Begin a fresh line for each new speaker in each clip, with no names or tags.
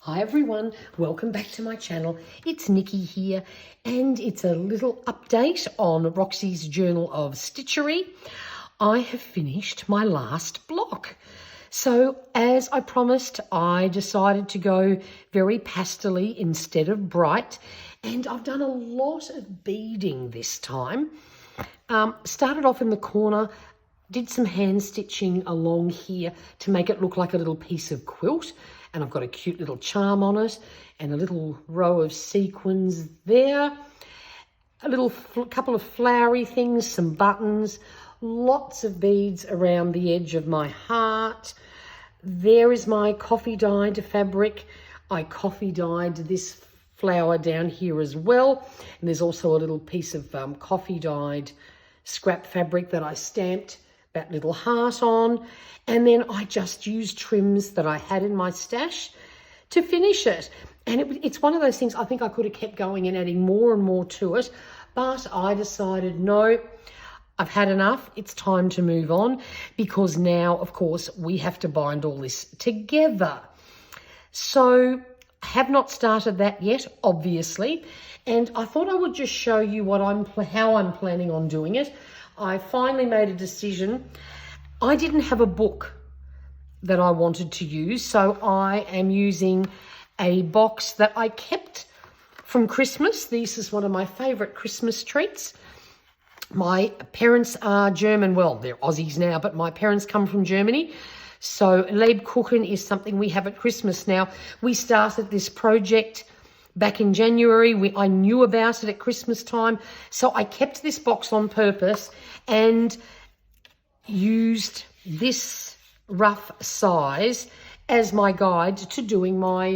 Hi everyone, welcome back to my channel. It's Nikki here and it's a little update on Roxy's Journal of Stitchery. I have finished my last block. So as I promised, I decided to go very pastel-y instead of bright, and I've done a lot of beading this time. Started off in the corner, did some hand stitching along here to make it look like a little piece of quilt, and I've got a cute little charm on it and a little row of sequins there, a couple of flowery things, some buttons, lots of beads around the edge of my heart. There is my coffee dyed fabric. I coffee dyed this flower down here as well, and there's also a little piece of coffee dyed scrap fabric that I stamped that little heart on, and then I just used trims that I had in my stash to finish it. And it's one of those things, I think I could have kept going and adding more and more to it, but I decided no, I've had enough. It's time to move on, because now, of course, we have to bind all this together. So I have not started that yet, obviously, and I thought I would just show you how I'm planning on doing it. I finally made a decision. I didn't have a book that I wanted to use, so I am using a box that I kept from Christmas. This is one of my favourite Christmas treats. My parents are German. Well, they're Aussies now, but my parents come from Germany. So Lebkuchen is something we have at Christmas now. We started this project back in January. I knew about it at Christmas time, so I kept this box on purpose and used this rough size as my guide to doing my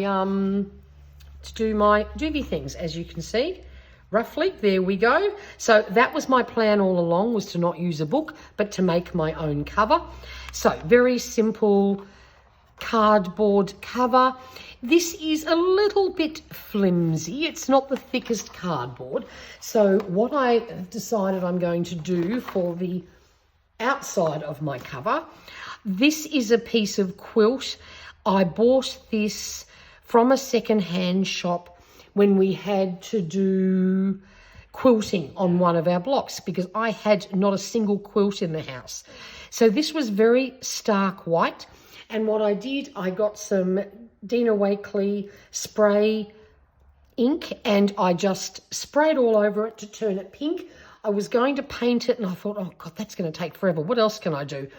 doobie things, as you can see. Roughly, there we go. So that was my plan all along, was to not use a book, but to make my own cover. So very simple cardboard cover. This is a little bit flimsy. It's not the thickest cardboard. So what I have decided I'm going to do for the outside of my cover, this is a piece of quilt. I bought this from a second-hand shop when we had to do quilting on one of our blocks, because I had not a single quilt in the house. So this was very stark white. And what I did, I got some Dina Wakley spray ink and I just sprayed all over it to turn it pink. I was going to paint it and I thought, oh God, that's going to take forever. What else can I do?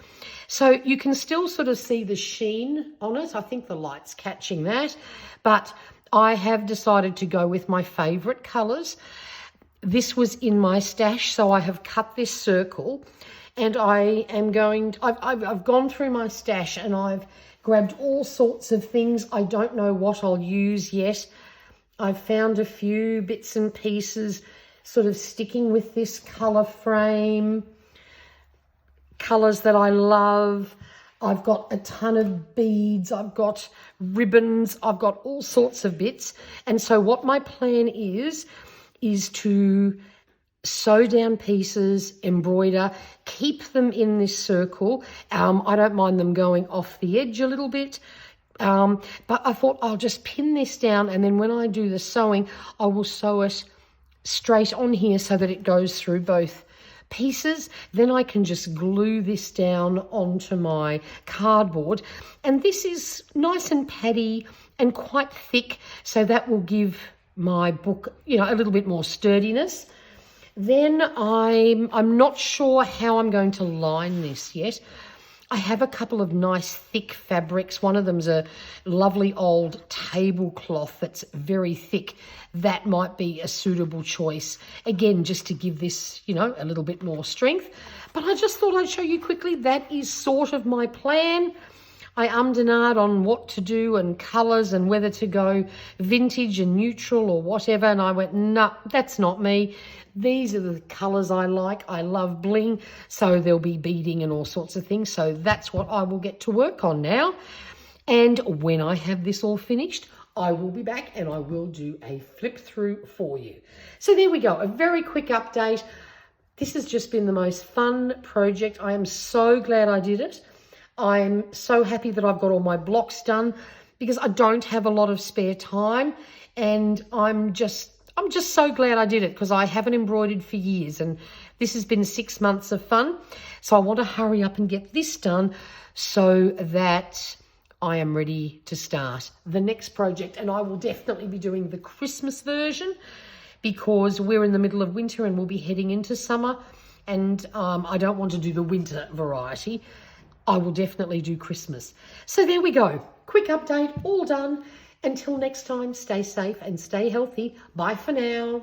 So you can still sort of see the sheen on it. I think the light's catching that, but I have decided to go with my favorite colors. This was in my stash, so I have cut this circle. And I've gone through my stash and I've grabbed all sorts of things. I don't know what I'll use yet. I've found a few bits and pieces sort of sticking with this colour frame, colours that I love. I've got a ton of beads, I've got ribbons, I've got all sorts of bits. And so what my plan is to sew down pieces, embroider, keep them in this circle. I don't mind them going off the edge a little bit, but I thought I'll just pin this down, and then when I do the sewing, I will sew it straight on here so that it goes through both pieces. Then I can just glue this down onto my cardboard, and this is nice and paddy and quite thick, so that will give my book, a little bit more sturdiness. Then I'm not sure how I'm going to line this yet. I have a couple of nice thick fabrics. One of them's a lovely old tablecloth that's very thick. That might be a suitable choice. Again, just to give this, a little bit more strength. But I just thought I'd show you quickly. That is sort of my plan. I ummed and ahed on what to do and colours and whether to go vintage and neutral or whatever. And I went, no, that's not me. These are the colours I like. I love bling, so there'll be beading and all sorts of things. So that's what I will get to work on now. And when I have this all finished, I will be back and I will do a flip through for you. So there we go, a very quick update. This has just been the most fun project. I am so glad I did it. I'm so happy that I've got all my blocks done. because I don't have a lot of spare time, and I'm just so glad I did it, because I haven't embroidered for years, and this has been 6 months of fun. So I want to hurry up and get this done so that I am ready to start the next project. And I will definitely be doing the Christmas version, because we're in the middle of winter and we'll be heading into summer, and I don't want to do the winter variety. I will definitely do Christmas. So there we go. Quick update, all done. Until next time, stay safe and stay healthy. Bye for now.